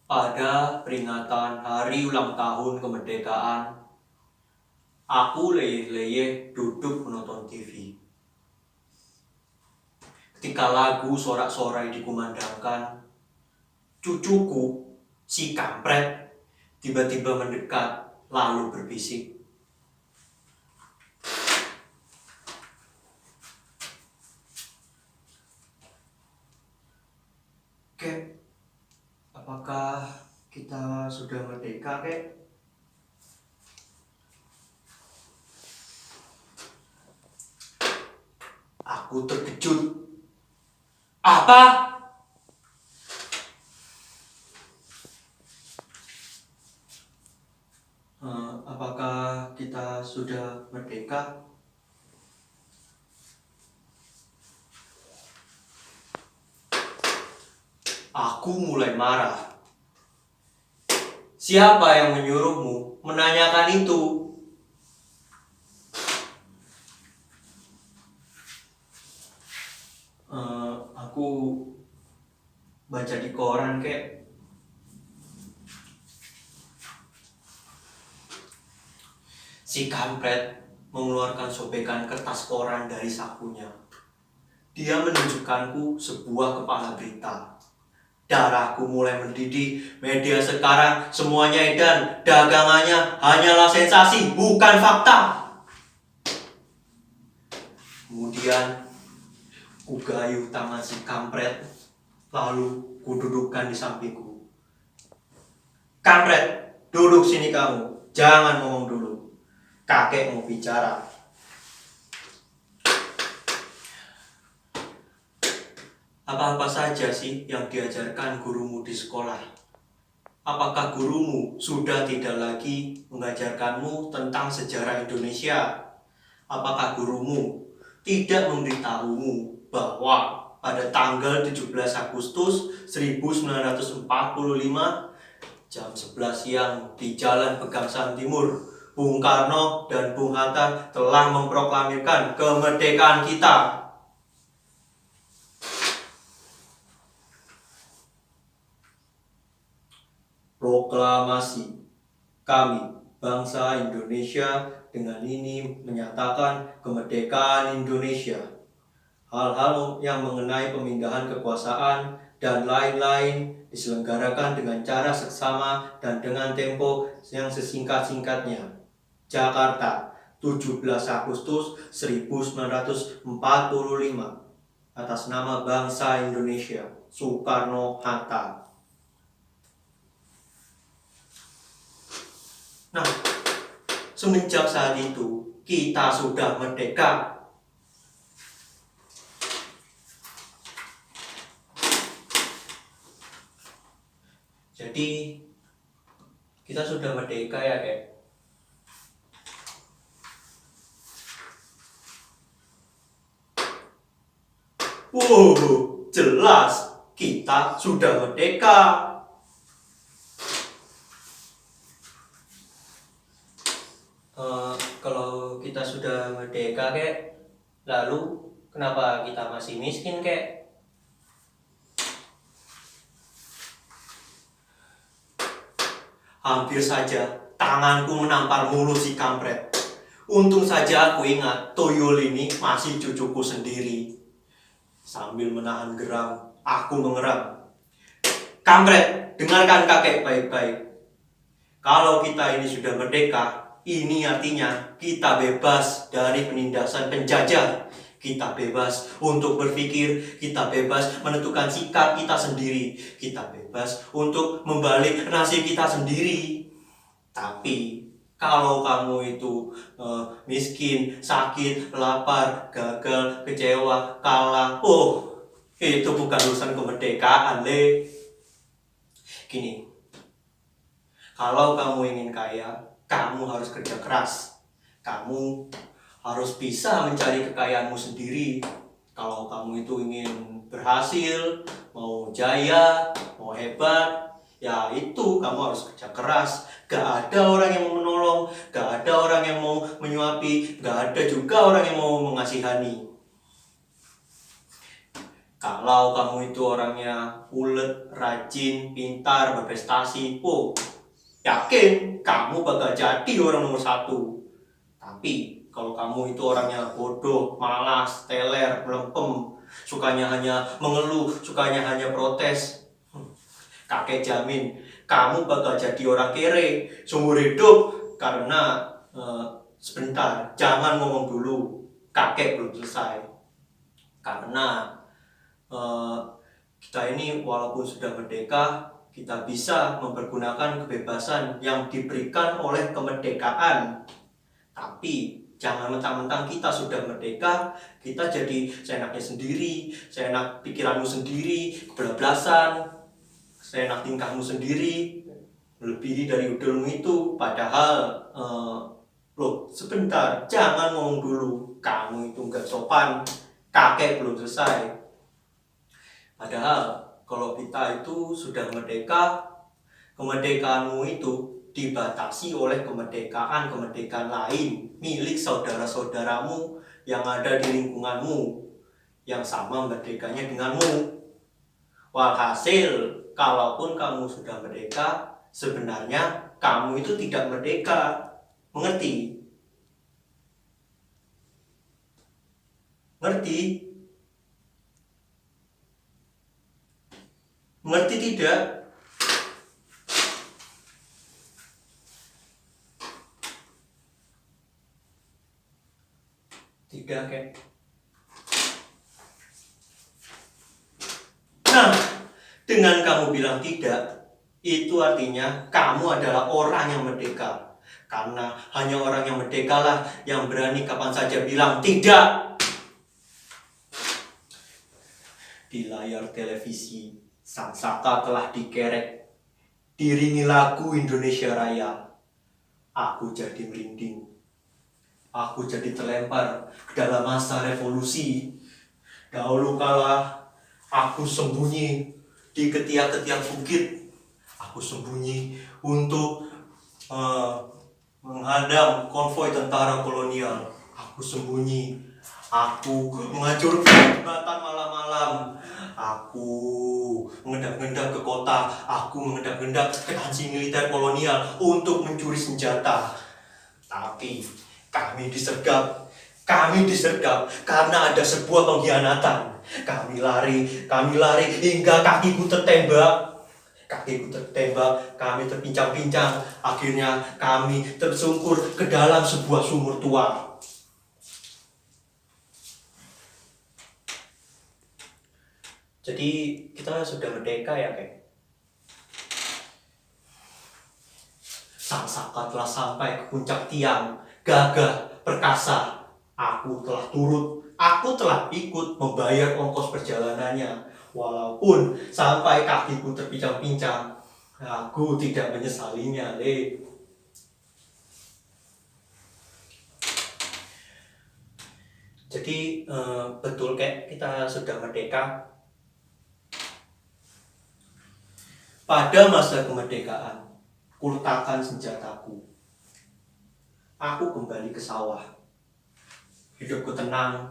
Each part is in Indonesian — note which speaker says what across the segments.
Speaker 1: Pada peringatan hari ulang tahun kemerdekaan, aku leyeh-leyeh duduk menonton TV. Ketika lagu sorak-sorai dikumandangkan, cucuku, si kampret, tiba-tiba mendekat lalu berbisik. Kek, apakah kita sudah merdeka, kek? Aku terkejut. Apa? Apakah kita sudah merdeka? Aku mulai marah. Siapa yang menyuruhmu menanyakan itu? Aku baca di koran, kek. Si kampret mengeluarkan sobekan kertas koran dari sakunya. Dia menunjukkanku sebuah kepala berita. Darahku mulai mendidih. Media sekarang semuanya edan. Dagangannya hanyalah sensasi, bukan fakta. Kemudian kugayuh tangan si kampret, lalu kududukkan di sampingku. Kampret, duduk sini kamu. Jangan ngomong dulu. Kakek mau bicara. Apa-apa saja sih yang diajarkan gurumu di sekolah? Apakah gurumu sudah tidak lagi mengajarkanmu tentang sejarah Indonesia? Apakah gurumu tidak memberitahumu bahwa pada tanggal 17 Agustus 1945 jam 11 siang di Jalan Pegangsaan Timur, Bung Karno dan Bung Hatta telah memproklamirkan kemerdekaan kita? Proklamasi. Kami, bangsa Indonesia, dengan ini menyatakan kemerdekaan Indonesia. Hal-hal yang mengenai pemindahan kekuasaan dan lain-lain diselenggarakan dengan cara seksama dan dengan tempo yang sesingkat-singkatnya. Jakarta, 17 Agustus 1945. Atas nama bangsa Indonesia, Soekarno-Hatta. Nah, semenjak saat itu, kita sudah merdeka. Jadi, kita sudah merdeka ya, kek? Wow, jelas kita sudah merdeka. Kalau kita sudah merdeka, kek, lalu kenapa kita masih miskin, kek? Hampir saja tanganku menampar mulut si kampret. Untung saja aku ingat Toyol ini masih cucuku sendiri. Sambil menahan geram, aku mengeram. Kampret, dengarkan kakek baik-baik. Kalau kita ini sudah merdeka, ini artinya kita bebas dari penindasan penjajah. Kita bebas untuk berpikir, kita bebas menentukan sikap kita sendiri. Kita bebas untuk membalik nasib kita sendiri. Tapi kalau kamu itu miskin, sakit, lapar, gagal, kecewa, kalah, itu bukan urusan kemerdekaan, Le. Gini, kalau kamu ingin kaya, kamu harus kerja keras. Kamu harus bisa mencari kekayaanmu sendiri. Kalau kamu itu ingin berhasil, mau jaya, mau hebat, ya itu kamu harus kerja keras. Gak ada orang yang mau menolong, gak ada orang yang mau menyuapi, gak ada juga orang yang mau mengasihani. Kalau kamu itu orangnya ulet, rajin, pintar, berprestasi, yakin kamu bakal jadi orang nomor satu. Tapi kalau kamu itu orangnya bodoh, malas, teler, melempem, sukanya hanya mengeluh, sukanya hanya protes, kakek jamin kamu bakal jadi orang kere seumur hidup. Karena sebentar, jangan ngomong dulu, kakek belum selesai. Karena kita ini walaupun sudah merdeka, kita bisa mempergunakan kebebasan yang diberikan oleh kemerdekaan. Tapi jangan mentang-mentang kita sudah merdeka, kita jadi seenaknya sendiri, seenak pikiranmu sendiri, kebablasan, seenak tingkahmu sendiri, melebihi dari udilmu itu. Padahal sebentar, jangan ngomong dulu, kamu itu nggak sopan, kakek belum selesai. Padahal kalau kita itu sudah merdeka, kemerdekaanmu itu dibatasi oleh kemerdekaan lain milik saudara-saudaramu yang ada di lingkunganmu yang sama merdekanya denganmu. Walhasil, kalaupun kamu sudah merdeka, sebenarnya kamu itu tidak merdeka. Mengerti? Ngerti? Mengerti tidak? Tidak, kan? Nah, dengan kamu bilang tidak, itu artinya kamu adalah orang yang merdeka. Karena hanya orang yang merdeka lah yang berani kapan saja bilang tidak. Di layar televisi, sang saka telah dikerek, diringi lagu Indonesia Raya. Aku jadi merinding. Aku jadi terlempar ke dalam masa revolusi. Dahulu kala aku sembunyi di ketiak-ketiak bukit. Aku sembunyi untuk menghadang konvoi tentara kolonial. Aku sembunyi. Aku menghancurkan jembatan malam-malam. Aku mengendap-endap ke kota. Aku mengendap-endap ke anjing militer kolonial untuk mencuri senjata. Tapi kami disergap karena ada sebuah pengkhianatan. Kami lari hingga kakiku tertembak. Kami terpincang-pincang. Akhirnya kami tersungkur ke dalam sebuah sumur tua. Jadi kita sudah merdeka ya, Kek? Sang saka telah sampai ke puncak tiang, gagah, perkasa. Aku telah turut, aku telah ikut membayar ongkos perjalanannya. Walaupun sampai kakiku terpincang-pincang, aku tidak menyesalinya, Le. Jadi betul, Kek, kita sudah merdeka. Pada masa kemerdekaan, kuletakkan senjataku. Aku kembali ke sawah. Hidupku tenang,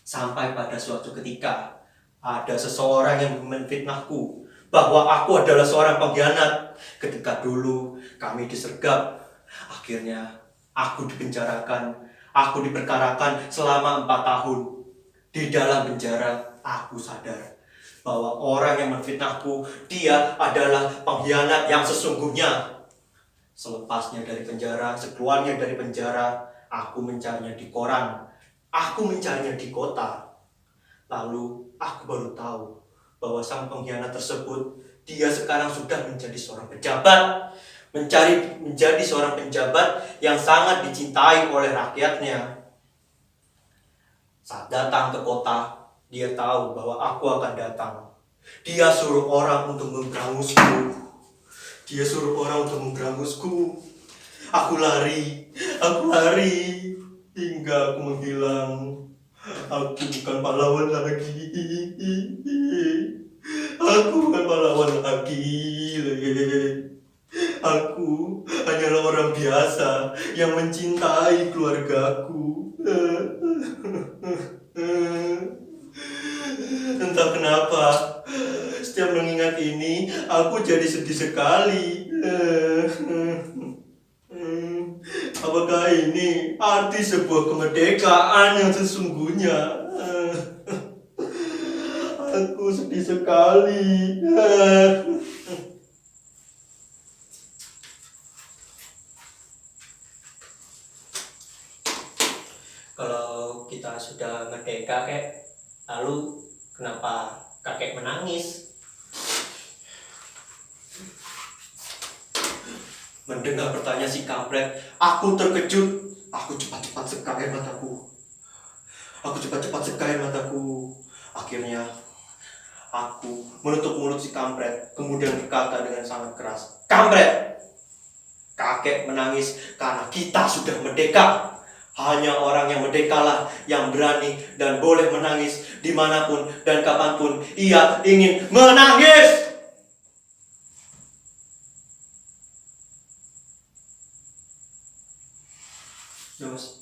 Speaker 1: sampai pada suatu ketika ada seseorang yang menfitnahku bahwa aku adalah seorang pengkhianat. Ketika dulu kami disergap, akhirnya aku dipenjarakan, aku diperkarakan selama 4 tahun. Di dalam penjara, aku sadar bahwa orang yang menfitnahku, dia adalah pengkhianat yang sesungguhnya. Selepasnya dari penjara, sekeluarnya dari penjara, aku mencarinya di koran, aku mencarinya di kota. Lalu aku baru tahu bahwa sang pengkhianat tersebut, dia sekarang sudah menjadi seorang pejabat, menjadi seorang pejabat yang sangat dicintai oleh rakyatnya. Saat datang ke kota, dia tahu bahwa aku akan datang. Dia suruh orang untuk memberangusku. Aku lari hingga aku menghilang. Aku bukan pahlawan lagi. Aku hanyalah orang biasa yang mencintai keluargaku. Entah kenapa, setiap mengingat ini, aku jadi sedih sekali. Apakah ini arti sebuah kemerdekaan yang sesungguhnya? Aku sedih sekali. Kalau kita sudah merdeka, kek, lalu kenapa kakek menangis? Mendengar pertanyaan si kampret, aku terkejut. Aku cepat-cepat seka air mataku. Akhirnya, aku menutup mulut si kampret, kemudian berkata dengan sangat keras, "Kampret, kakek menangis karena kita sudah merdeka. Hanya orang yang merdekalah yang berani dan boleh menangis dimanapun dan kapanpun ia ingin menangis." Mas,